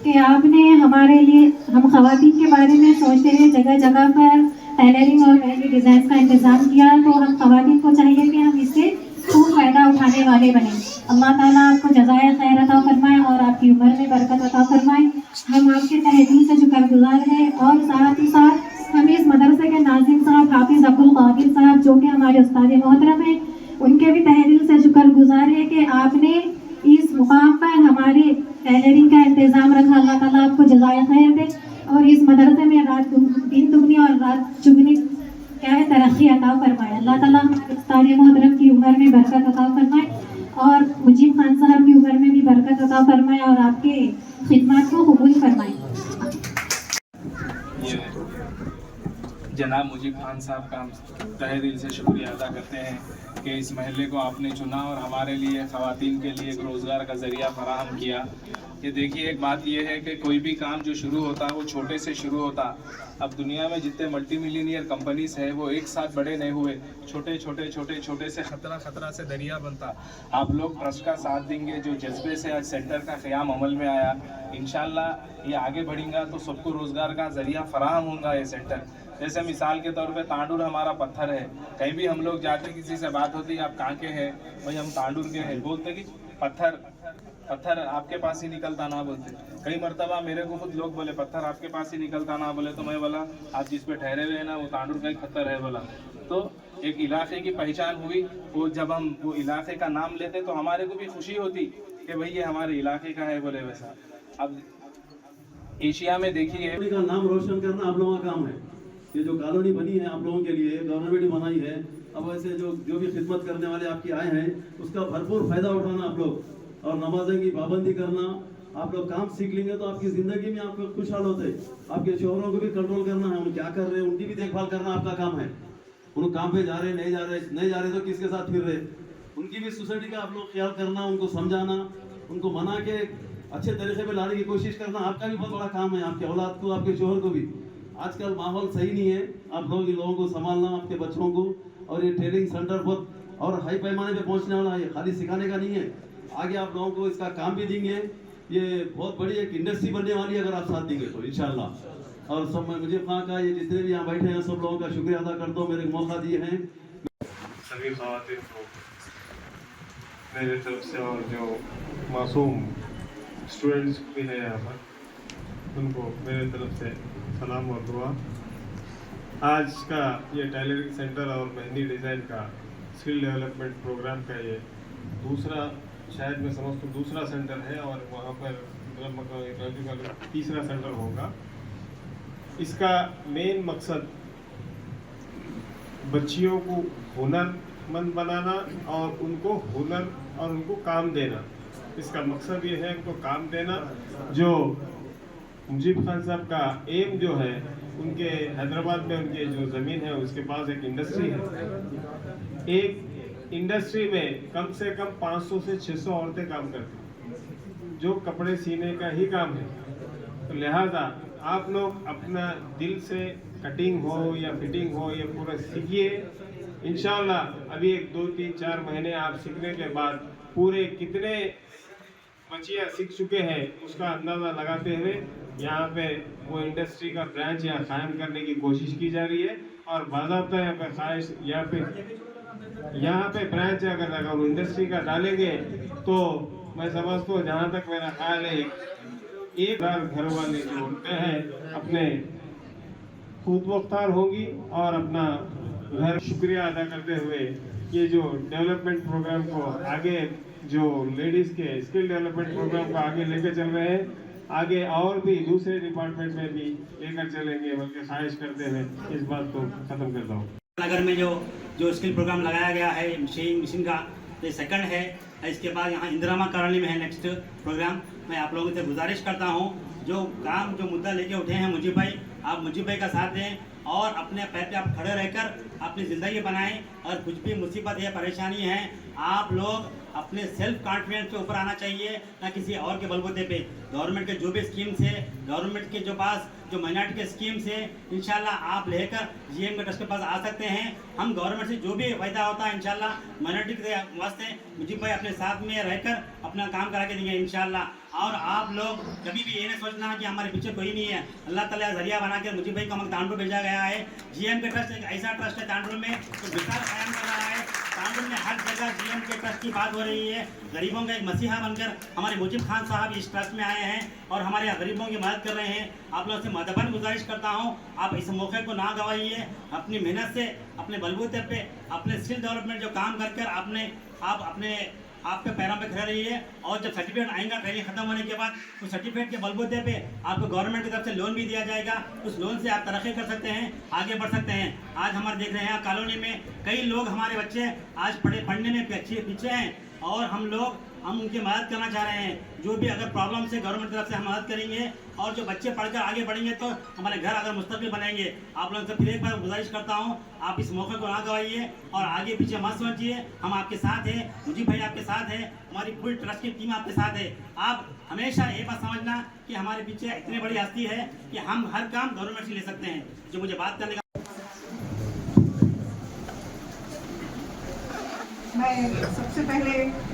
कि आपने हमारे लिए, हम ख़वातीन के बारे में सोचते हैं, जगह जगह पर टेलरिंग और मेहंदी डिज़ाइन का इंतज़ाम किया, तो हम ख़वातीन को चाहिए कि हम इससे खूब फ़ायदा उठाने वाले बने। अल्लाह ताला आपको जज़ाए खैर अता फरमाए और आपकी उम्र में बरकत अता फरमाए। हम आपके तहे दिल से शुक्रगुजार हैं और साथ ही साथ हम इस मदरसे के नाज़िम साहब हाफिज़ अब्दुल कादिर साहब जो कि हमारे उस्ताद मोहतरम हैं, उनके भी तहे दिल से शुक्रगुजार है कि आपने इस मुकाम पर हमारे टेलरिंग का इंतज़ाम रखा। अल्लाह ताला आपको जज़ाए खैर दे और इस मदरसे में दिन दुगनी और रात चुगनी क्या है तरक्की अता फरमाए। अल्लाह ताला हमारे उस्ताद मोहतरम की उम्र में बरकत अता फरमाए और मुजीब खान साहब की उम्र में भी बरकत अता फरमाए और आपके खिदमत को कबूल फरमाए। जनाब मुजीब खान साहब का हम तहे दिल से शुक्रिया अदा करते हैं कि इस महल्ले को आपने चुना और हमारे लिए ख़वातीन के लिए एक रोज़गार का ज़रिया फराहम किया। ये देखिए, एक बात ये है कि कोई भी काम जो शुरू होता है वो छोटे से शुरू होता। अब दुनिया में जितने मल्टी मिलियनियर कंपनीज है वो एक साथ बड़े नहीं हुए, छोटे छोटे छोटे छोटे से खतरा से दरिया बनता। आप लोग ट्रस्ट का साथ देंगे, जो जज्बे से आज सेंटर का क़याम अमल में आया, इंशाल्लाह ये आगे बढ़ेगा तो सबको रोज़गार का ज़रिया फराहम होगा। ये सेंटर जैसे मिसाल के तौर पे तांडुर हमारा पत्थर है, कहीं भी हम लोग जाते किसी से बात होती है आप कहाँ के हैं, भाई हम तांडुर के हैं, बोलते कि पत्थर आपके पास ही निकलता ना बोलते। कई मरतबा मेरे को खुद लोग बोले पत्थर आपके पास ही निकलता ना बोले, तो मैं बोला आप जिस पे ठहरे हुए हैं ना वो तांडुर का ही पत्थर है बोला। तो एक इलाके की पहचान हुई। वो जब हम वो इलाके का नाम लेते तो हमारे को भी खुशी होती कि भाई ये हमारे इलाके का है बोले। वैसा अब एशिया में देखिए, का नाम रोशन करना आप लोगों का काम है। ये जो कॉलोनी बनी है आप लोगों के लिए, गवर्नमेंट बनाई है, अब ऐसे जो भी खिदमत करने वाले आपके आए हैं उसका भरपूर फायदा उठाना आप लोग, और नमाज़ों की पाबंदी करना। आप लोग काम सीख लेंगे तो आपकी ज़िंदगी में आप लोग खुशहाल होते। आपके शोहरों को भी कंट्रोल करना है, उन क्या कर रहे हैं उनकी भी देखभाल करना आपका काम है। उन काम पे जा रहे नहीं जा रहे तो किसके साथ फिर रहे, उनकी भी सोसाइटी का आप लोग ख्याल करना, उनको समझाना, उनको मना के अच्छे तरीके पे लाने की कोशिश करना आपका भी बहुत बड़ा काम है। आपके औलाद को, आपके शोहर को भी। आजकल माहौल सही नहीं है, आप लोग इन लोगों को संभालना, आपके बच्चों को। और ये ट्रेनिंग सेंटर बहुत और हाई पैमाने पे पहुंचने वाला है, खाली सिखाने का नहीं है, आगे आप लोगों को इसका काम भी देंगे। ये बहुत बड़ी एक इंडस्ट्री बनने वाली है अगर आप साथ देंगे तो इंशाल्लाह। और सब मुझे खां का, ये जितने भी यहाँ बैठे हैं सब लोगों का शुक्रिया अदा करता हूँ, मेरे मौका दिए हैं। सभी ख़वातीन को मेरे तरफ से, और जो मासूम स्टूडेंट्स भी हैं यहाँ पर उनको मेरे तरफ से सलाम और दुआ। आज का ये टेलरिंग सेंटर और मेहंदी डिज़ाइन का स्किल डेवलपमेंट प्रोग्राम का ये दूसरा, शायद मैं समझता हूँ दूसरा सेंटर है, और वहाँ पर मतलब तीसरा सेंटर होगा। इसका मेन मकसद बच्चियों को हुनरमंद बनाना और उनको हुनर और उनको काम देना। इसका मकसद ये है उनको काम देना। जो मुजीब खान साहब का एम जो है, उनके हैदराबाद में उनके जो ज़मीन है उसके पास एक इंडस्ट्री है। एक इंडस्ट्री में कम से कम 500 से 600 औरतें काम करती हैं जो कपड़े सीने का ही काम है। तो लिहाजा आप लोग अपना दिल से कटिंग हो या फिटिंग हो ये पूरा सीखिए। इंशाल्लाह अभी 1 2 3 4 महीने आप सीखने के बाद पूरे कितने बच्चियाँ सीख चुके हैं उसका अंदाज़ा लगाते हुए यहाँ पे वो इंडस्ट्री का ब्रांच यहाँ कायम करने की कोशिश की जा रही है। और बाज़ाब्ता यहाँ पे ख्वाहिश यहाँ पे ब्रांच अगर वो इंडस्ट्री का डालेंगे तो मैं समझता हूँ, जहाँ तक मेरा ख्याल है, 1000 घर वाले जो उनके हैं अपने खुद मुख्तार होंगी और अपना घर। शुक्रिया अदा करते हुए ये जो डेवलपमेंट प्रोग्राम को आगे, जो लेडीज़ के स्किल डेवलपमेंट प्रोग्राम को आगे लेकर चल रहे हैं, आगे और भी दूसरे डिपार्टमेंट में भी लेकर चलेंगे, बल्कि ख्वाहिश करते हुए इस बात को ख़त्म करता हूँ। नगर में जो स्किल प्रोग्राम लगाया गया है मशीन का, ये सेकंड है। इसके बाद यहाँ इंदिरामा कॉलोनी में है नेक्स्ट प्रोग्राम। मैं आप लोगों से गुजारिश करता हूँ, जो काम जो मुद्दा लेके उठे हैं मुजीब भाई, आप मुजीब भाई का साथ दें और अपने पैर पे आप खड़े रहकर अपनी ज़िंदगी बनाएं। और कुछ भी मुसीबत है, परेशानी है, आप लोग अपने सेल्फ कॉन्फिडेंस पे ऊपर आना चाहिए, ना किसी और के बलबूते पे। गवर्नमेंट के जो भी स्कीम्स है, गवर्नमेंट के जो पास जो माइनॉरिटी के स्कीम्स है, इंशाल्लाह आप लेकर जीएम के ट्रस्ट के पास आ सकते हैं। हम गवर्नमेंट से जो भी फायदा होता है इंशाल्लाह माइनॉरिटी के वास्ते मुजीब भाई अपने साथ में रहकर अपना काम करा के देंगे इंशाल्लाह। और आप लोग कभी भी ये नहीं सोचना कि हमारे पीछे कोई नहीं है। अल्लाह ताला जरिया बना के मुजीब भाई को हमें तांडुर भेजा गया है। जीएम के ट्रस्ट एक ऐसा ट्रस्ट है तांडुर में तो मिसाल कायम कर रहा है। तांडुर में हर जगह जीएम के ट्रस्ट की बात हो रही है। गरीबों का एक मसीहा बनकर हमारे मुजीब खान साहब इस ट्रस्ट में आए हैं और हमारे गरीबों की मदद कर रहे हैं। आप लोगों से मदबन गुजारिश करता हूँ, आप इस मौके को ना गवाइए। अपनी मेहनत से, अपने बलबूते पे, अपने स्किल डेवलपमेंट जो काम कर आपके पैरों पे खड़े रहिए। और जब सर्टिफिकेट आएगा ट्रेनिंग खत्म होने के बाद, उस सर्टिफिकेट के बलबूते पे आपको गवर्नमेंट की तरफ से लोन भी दिया जाएगा। उस लोन से आप तरक्की कर सकते हैं, आगे बढ़ सकते हैं। आज हमारे देख रहे हैं कॉलोनी में कई लोग, हमारे बच्चे आज पढ़ने में पीछे हैं और हम लोग हम उनकी मदद करना चाह रहे हैं। जो भी अगर प्रॉब्लम से गवर्नमेंट की तरफ से हम मदद करेंगे और जो बच्चे पढ़कर आगे बढ़ेंगे तो हमारे घर अगर मुस्तकबिल बनेंगे। आप लोगों से फिर एक बार गुजारिश करता हूँ, आप इस मौके को ना गवाइए और आगे पीछे मत समझिए। हम आपके साथ हैं, मुझीब भाई आपके साथ है, हमारी पूरी ट्रस्ट की टीम आपके साथ है। आप हमेशा ये बात समझना कि हमारे पीछे इतनी बड़ी हस्ती है कि हम हर काम गवर्नमेंट से ले सकते हैं। जो मुझे बात करने का मैं सबसे पहले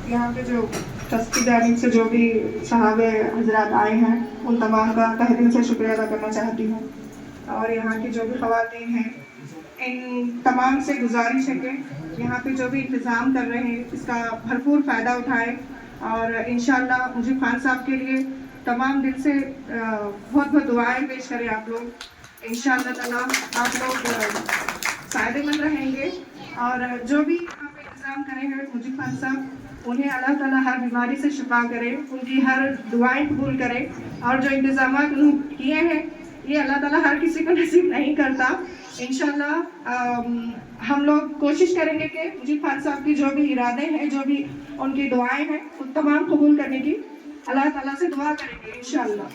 यहाँ पे जो ट्रस्टी जानिब से जो भी साहब हजरात आए हैं उन तमाम का तहे दिल से शुक्रिया अदा करना चाहती हूँ। और यहाँ की जो भी ख़वातीन हैं इन तमाम से गुजारिश है कि यहाँ पे जो भी इंतज़ाम कर रहे हैं इसका भरपूर फ़ायदा उठाएं और इंशाअल्लाह मुजीब खान साहब के लिए तमाम दिल से बहुत बहुत दुआएं पेश करें आप लोग। इंशाअल्लाह ताला आप लोग फ़ायदेमंद रहेंगे और जो भी यहाँ पे इंतज़ाम करेंगे मुजीब खान साहब उन्हें अल्लाह ताला हर बीमारी से शिफा करे, उनकी हर दुआएं कबूल करे। और जो इंतज़ाम उन्होंने किए हैं ये अल्लाह ताला हर किसी को नसीब नहीं करता। इंशाअल्लाह हम लोग कोशिश करेंगे कि मुजीब खान साहब की जो भी इरादे हैं, जो भी उनकी दुआएं हैं उन तमाम कबूल करने की अल्लाह ताला से दुआ करेंगे इंशाअल्लाह।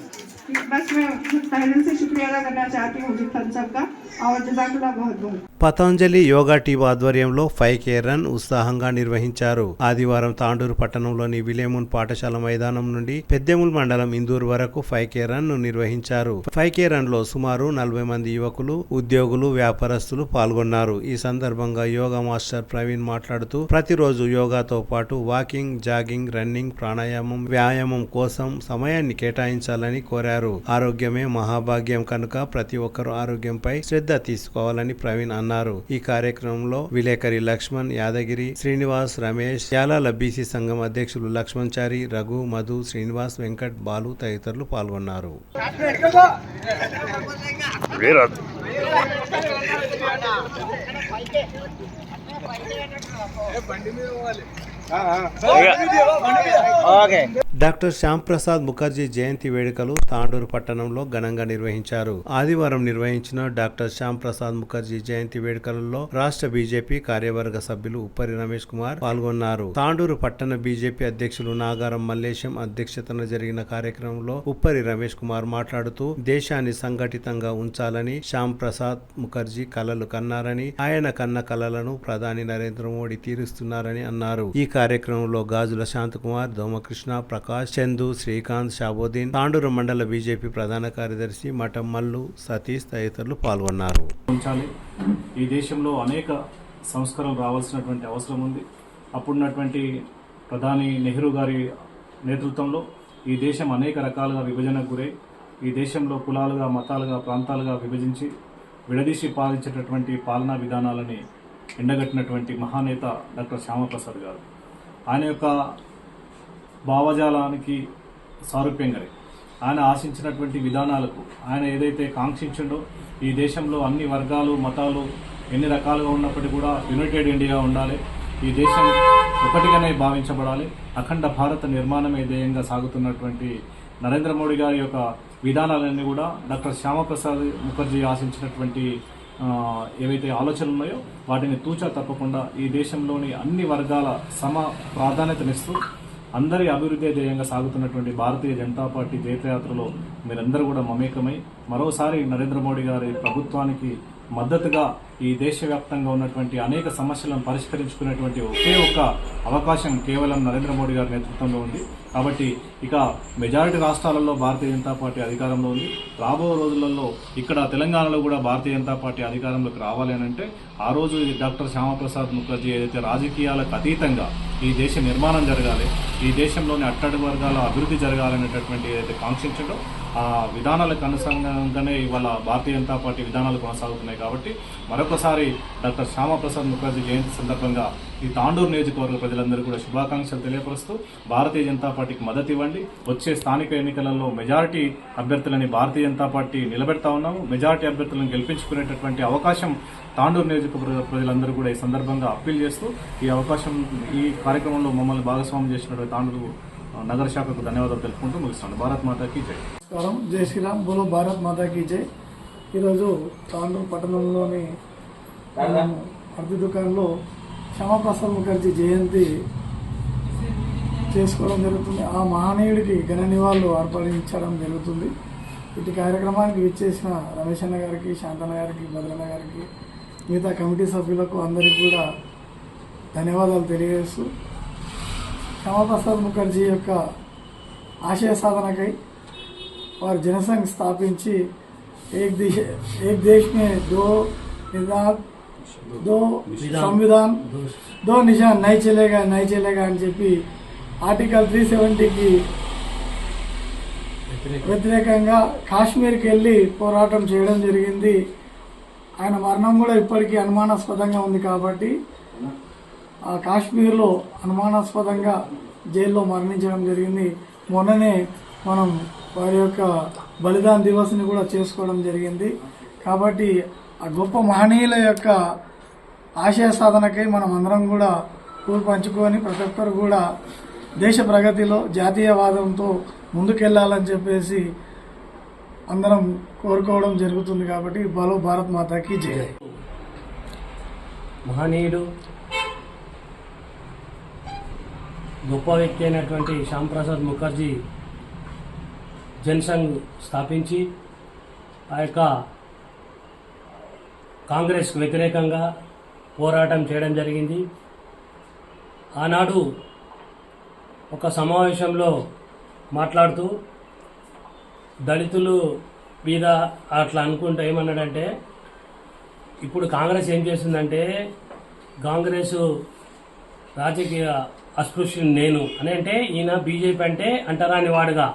बस मैं तहे दिल से शुक्रिया अदा करना चाहती हूँ मुजीब खान साहब का और जज़ाकुल्लाह बहुत बहुत। పతంజలి యోగా టీం ఆధ్వర్యంలో 5K రన్ ఉత్సాహంగా నిర్వహించారు. ఆదివారం తాండూరు పట్టణంలోని విలేమున్ పాఠశాల మైదానం నుండి పెద్దెముల్ మండలం ఇందూరు వరకు 5K రన్ ను నిర్వహించారు. 5K రన్ లో సుమారు 40 మంది యువకులు, ఉద్యోగులు, వ్యాపారస్తులు పాల్గొన్నారు. ఈ సందర్భంగా యోగా మాస్టర్ ప్రవీణ్ మాట్లాడుతూ ప్రతిరోజు యోగాతో పాటు వాకింగ్, జాగింగ్, రన్నింగ్, ప్రాణాయామం, వ్యాయామం కోసం సమయాన్ని కేటాయించాలని కోరారు. ఆరోగ్యమే మహాభాగ్యం కనుక ప్రతి ఒక్కరూ ఆరోగ్యంపై శ్రద్ధ తీసుకోవాలని ప్రవీణ్ అన్నారు. ఈ కార్యక్రమంలో విలేకరి లక్ష్మణ్, యాదగిరి, శ్రీనివాస్, రమేష్, యాలాల బీసీ సంఘం అధ్యక్షులు లక్ష్మణ్ చారి, రఘు, మధు, శ్రీనివాస్, వెంకట్, బాలు తదితరులు పాల్గొన్నారు. డాక్టర్ శ్యామ్ ప్రసాద్ ముఖర్జీ జయంతి వేడుకలు తాండూరు పట్టణంలో ఘనంగా నిర్వహించారు. ఆదివారం నిర్వహించిన డాక్టర్ శ్యామ్ ప్రసాద్ ముఖర్జీ జయంతి వేడుకలలో రాష్ట్ర బీజేపీ కార్యవర్గ సభ్యులు ఉప్పరి రమేష్ కుమార్ పాల్గొన్నారు. తాండూరు పట్టణ బీజేపీ అధ్యక్షులు నాగారం మల్లేశం అధ్యక్షతన జరిగిన కార్యక్రమంలో ఉప్పరి రమేష్ కుమార్ మాట్లాడుతూ దేశాన్ని సంఘటితంగా ఉంచాలని శ్యామ్ ప్రసాద్ ముఖర్జీ కలలు కన్నారని, ఆయన కన్న కలలను ప్రధాని నరేంద్ర మోడీ తీరుస్తున్నారని అన్నారు. ఈ కార్యక్రమంలో గాజుల శాంతకుమార్, దోమకృష్ణ, ప్రకాష్, చందు, శ్రీకాంత్, షాబోదీన్, తాండూరు మండల బీజేపీ ప్రధాన కార్యదర్శి మఠం మల్లు, సతీష్ తదితరులు పాల్గొన్నారు. ఈ దేశంలో అనేక సంస్కరణలు రావాల్సినటువంటి అవసరం ఉంది. అప్పుడున్నటువంటి ప్రధాని నెహ్రూ గారి నేతృత్వంలో ఈ దేశం అనేక రకాలుగా విభజనకు గురై ఈ దేశంలో కులాలుగా, మతాలుగా, ప్రాంతాలుగా విభజించి విడదీసి పాలించేటటువంటి పాలనా విధానాలని ఎండగట్టినటువంటి మహానేత డాక్టర్ శ్యామప్రసాద్ గారు. ఆయన యొక్క భావజాలానికి సారూప్యంగానే ఆయన ఆశించినటువంటి విధానాలకు ఆయన ఏదైతే కాంక్షించిండో ఈ దేశంలో అన్ని వర్గాలు, మతాలు ఎన్ని రకాలుగా ఉన్నప్పటికీ కూడా యునైటెడ్ ఇండియా ఉండాలి, ఈ దేశం ఒకటిగానే భావించబడాలి, అఖండ భారత నిర్మాణమే ధ్యేయంగా సాగుతున్నటువంటి నరేంద్ర మోడీ గారి యొక్క విధానాలన్నీ కూడా డాక్టర్ శ్యామప్రసాద్ ముఖర్జీ ఆశించినటువంటి ఏవైతే ఆలోచనలు ఉన్నాయో వాటిని తూచా తప్పకుండా ఈ దేశంలోని అన్ని వర్గాల సమ ప్రాధాన్యతనిస్తూ అందరి అభివృద్ధి ధ్యేయంగా సాగుతున్నటువంటి భారతీయ జనతా పార్టీ జైత్రయాత్రలో మీరందరూ కూడా మమేకమై మరోసారి నరేంద్ర మోడీ గారి ప్రభుత్వానికి మద్దతుగా ఈ దేశవ్యాప్తంగా ఉన్నటువంటి అనేక సమస్యలను పరిష్కరించుకునేటువంటి ఒకే ఒక్క అవకాశం కేవలం నరేంద్ర మోడీ గారి నేతృత్వంలో ఉంది. కాబట్టి ఇక మెజారిటీ రాష్ట్రాలలో భారతీయ జనతా పార్టీ అధికారంలో ఉంది. రాబో రోజులలో ఇక్కడ తెలంగాణలో కూడా భారతీయ జనతా పార్టీ అధికారంలోకి రావాలి అని అంటే ఆ రోజు డాక్టర్ శ్యామప్రసాద్ ముఖర్జీ ఏదైతే రాజకీయాలకు అతీతంగా ఈ దేశ నిర్మాణం జరగాలి, ఈ దేశంలోని అట్టడుగు వర్గాల అభివృద్ధి జరగాలనేటటువంటి ఏదైతే కాంక్షించడో ఆ విధానాలకు అనుసంధానంగానే ఇవాళ భారతీయ జనతా పార్టీ విధానాలు కొనసాగుతున్నాయి. కాబట్టి మరొకసారి డాక్టర్ శ్యామప్రసాద్ ముఖర్జీ జయంతి సందర్భంగా ఈ తాండూరు నియోజకవర్గ ప్రజలందరూ కూడా శుభాకాంక్షలు తెలియపరుస్తూ భారతీయ జనతా పార్టీకి మద్దతు ఇవ్వండి. వచ్చే స్థానిక ఎన్నికలలో మెజారిటీ అభ్యర్థులని భారతీయ జనతా పార్టీ నిలబెడతా ఉన్నాము. మెజారిటీ అభ్యర్థులను గెలిపించుకునేటటువంటి అవకాశం తాండూరు నియోజకవర్గ ప్రజలందరూ కూడా ఈ సందర్భంగా అప్పీల్ చేస్తూ ఈ అవకాశం ఈ కార్యక్రమంలో మమ్మల్ని భాగస్వామ్యం చేసినటువంటి తాండూరు నగర శాఖకు ధన్యవాదాలు తెలుపుకుంటూ ముగిస్తాను. భారత్ మాతాకి జై. నమస్కారం, జై శ్రీరామ్, బోలో భారత్ మాతాకి జై. ఈరోజు తాండూరు పట్టణంలోని అర్ధి దుకాణంలో శ్యామప్రసాద్ ముఖర్జీ జయంతి చేసుకోవడం జరుగుతుంది. ఆ మహనీయుడికి ఘన నివాళులు అర్పించడం జరుగుతుంది. ఇటు కార్యక్రమానికి విచ్చేసిన రమేష్ అన్న గారికి, శాంతన్న గారికి, భద్రన్న గారికి, మిగతా కమిటీ సభ్యులకు అందరికీ కూడా ధన్యవాదాలు తెలియజేస్తూ శ్యామాప్రసాద్ ముఖర్జీ యొక్క ఆశయ సాధనకై వారు జనసంఘ్ స్థాపించి ఏక్ దేశ్ మే దో సంవిధాన్ దో నిషాన్ నై చలేగా అని చెప్పి ఆర్టికల్ 370కి వ్యతిరేకంగా కాశ్మీర్కి వెళ్ళి పోరాటం చేయడం జరిగింది. ఆయన మరణం కూడా ఇప్పటికీ అనుమానాస్పదంగా ఉంది కాబట్టి ఆ కాశ్మీర్లో అనుమానాస్పదంగా జైల్లో మరణించడం జరిగింది. మొన్ననే మనం వారి యొక్క బలిదాన్ దివస్ని కూడా చేసుకోవడం జరిగింది. కాబట్టి ఆ గొప్ప మహనీయుల యొక్క ఆశయ సాధనకై మనం అందరం కూడా పంచుకొని ప్రతి ఒక్కరు కూడా దేశ ప్రగతిలో జాతీయవాదంతో ముందుకెళ్లాలని చెప్పేసి అందరం కోరుకోవడం జరుగుతుంది. కాబట్టి బలో భారత్ మాతాకి జై. మహనీయుడు గొప్ప వ్యక్తి అయినటువంటి శ్యామప్రసాద్ ముఖర్జీ జనసంఘ్ స్థాపించి ఆ యొక్క కాంగ్రెస్కు వ్యతిరేకంగా పోరాటం చేయడం జరిగింది. ఆనాడు ఒక సమావేశంలో మాట్లాడుతూ దళితులు మీద అట్లా అనుకుంటూ ఏమన్నాడంటే, ఇప్పుడు కాంగ్రెస్ ఏం చేస్తుందంటే, కాంగ్రెస్ రాజకీయ అస్పృశ్యం నేను అని అంటే, ఈయన బీజేపీ అంటే అంటరాని వాడుగా,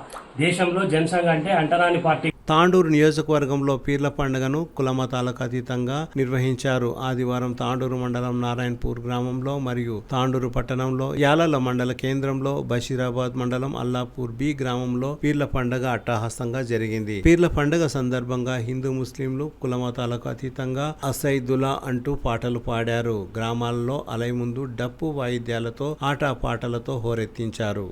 దేశంలో జనసంఘ్ అంటే అంటరాని పార్టీ. తాండూరు నియోజకవర్గంలో పీర్ల పండుగను కులమతాలకు అతీతంగా నిర్వహించారు. ఆదివారం తాండూరు మండలం నారాయణపూర్ గ్రామంలో మరియు తాండూరు పట్టణంలో, యాలల మండల కేంద్రంలో, బషీరాబాద్ మండలం అల్లాపూర్ బి గ్రామంలో పీర్ల పండుగ అట్టహాసంగా జరిగింది. పీర్ల పండుగ సందర్భంగా హిందూ ముస్లింలు కులమతాలకు అతీతంగా అసైదులా అంటూ పాటలు పాడారు. గ్రామాల్లో అలై ముందు డప్పు వాయిద్యాలతో ఆటపాటలతో హోరెత్తించారు.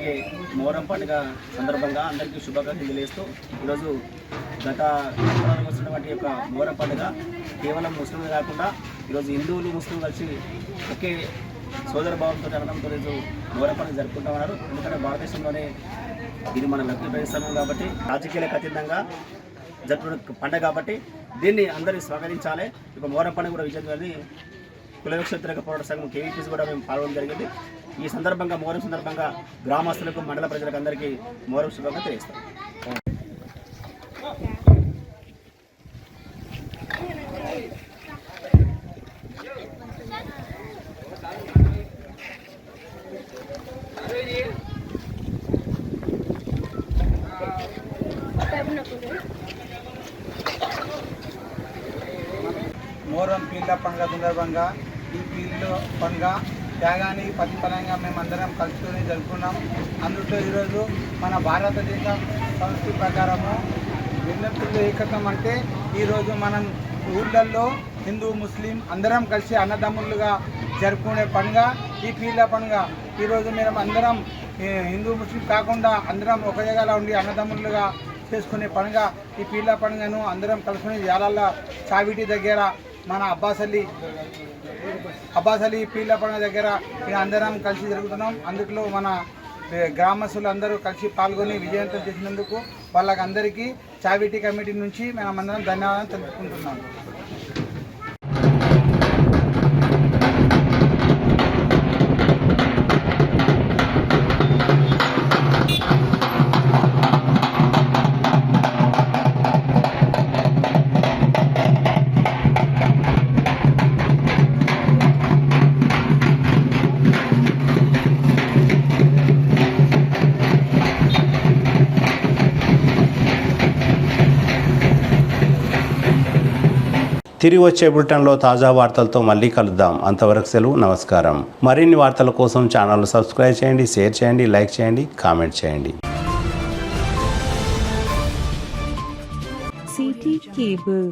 జరిగే మొహరం పండుగ సందర్భంగా అందరికీ శుభాకాంక్షలు తెలియజేస్తూ ఈరోజు గత వస్తున్నటువంటి యొక్క మొహరం పండుగ కేవలం ముస్లింలు కాకుండా ఈరోజు హిందువులు ముస్లింలు కలిసి ఒకే సోదర భావంతో అనడంతో ఈరోజు మొహరం పండుగ జరుపుకుంటామన్నారు. ఎందుకంటే భారతదేశంలోనే ఇది మన లగ్న ప్రదేశం కాబట్టి రాజకీయాలకు అతీతంగా జరుపుకునే పండుగ కాబట్టి దీన్ని అందరినీ స్వాగతించాలి. ఇప్పుడు మొహరం పండుగ కూడా విజయవాడని కుల వ్యతిరేక పోరాట సంఘం కేవీపీసీ కూడా మేము పాల్గొనడం జరిగింది. ఈ సందర్భంగా మొహరం సందర్భంగా గ్రామస్తులకు మండల ప్రజలకు అందరికీ మొహరం శుభంగా తెలియజేస్తాం. మొహరం పీర్ల పండుగ సందర్భంగా ఈ పీర్ల పండుగ త్యాగాన్ని ప్రతిఫలంగా మేమందరం కలుసుకొని జరుపుకున్నాం. అందులో ఈరోజు మన భారతదేశ సంస్కృతి ప్రకారము విజ్ఞప్తులు ఏకత్వం అంటే ఈరోజు మనం ఊళ్ళల్లో హిందూ ముస్లిం అందరం కలిసి అన్నదమ్ములుగా జరుపుకునే పండుగ ఈ పీర్ల పండుగ. ఈరోజు మేము అందరం హిందూ ముస్లిం కాకుండా అందరం ఒక జగలో ఉండి అన్నదమ్ములుగా చేసుకునే పండుగ ఈ పీర్ల పండుగను అందరం కలుసుకుని యాలల్ల చావిటి దగ్గర మన అబ్బాస్ అలీ పీర్ల పండుగ దగ్గర అందరం కలిసి జరుగుతున్నాం. అందులో మన గ్రామస్తులు అందరూ కలిసి పాల్గొని విజయవంతం చేసినందుకు వాళ్ళకందరికీ చావిటి కమిటీ నుంచి మేమందరం ధన్యవాదాలు తెలుపుకుంటున్నాం. తిరిగి వచ్చే బులెటిన్లో తాజా వార్తలతో మళ్ళీ కలుద్దాం. అంతవరకు సెలవు, నమస్కారం. మరిన్ని వార్తల కోసం ఛానల్ సబ్స్క్రైబ్ చేయండి, షేర్ చేయండి, లైక్ చేయండి, కామెంట్ చేయండి. CT Cable.